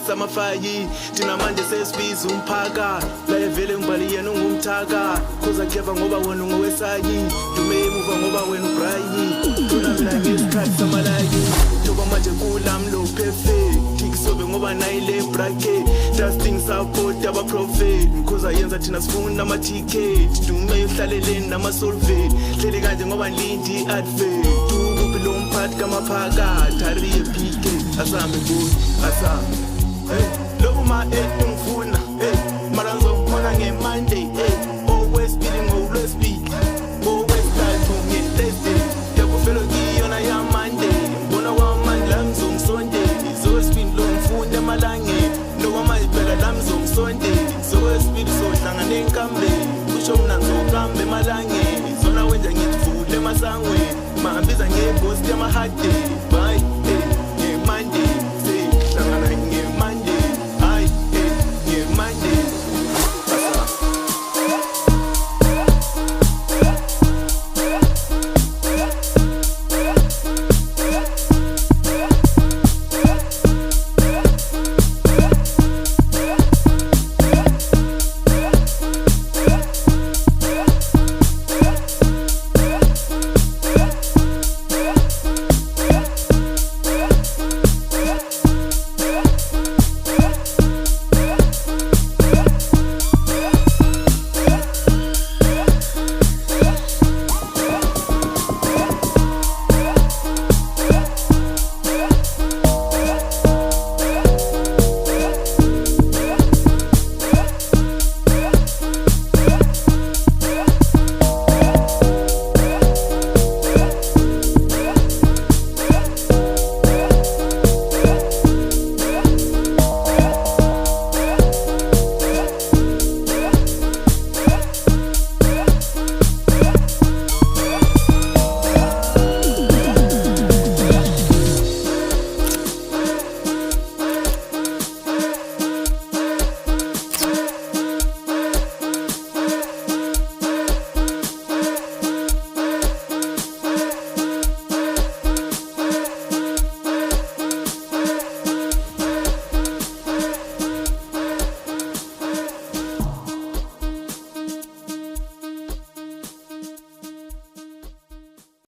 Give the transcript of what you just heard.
Samafayi thina manje sesibiza umphaka la vele ngibali yena ungumthaka khoza clever ngoba wena ungowesayi dume emuva ngoba wena ubrayi thina mina ngesikhathi samalaki thoba manje kulamlo perfect kisobe ngoba nayile bracket dusting support aba prophet khoza yenza thina sifuna ama ticket dume ehlaleleni nama solve hleli kanje ngoba lindi advert ukuphi lo mphathi kamaphaka tariye pike asame good asame lobu ma ngifuna maranzo khona ngeMonday always feeling always speak always start to me Thursday yakufelo kiyona ya Monday bona wamandla mzongisonday so speed lo ngifunda emalangeni lo kwamayipela la mzongisonday so speed sohlanga nenkambe kusho mina ngizohamba emalangeni zona wenza ngithule emasangweni mahambiza ngeghost yamahade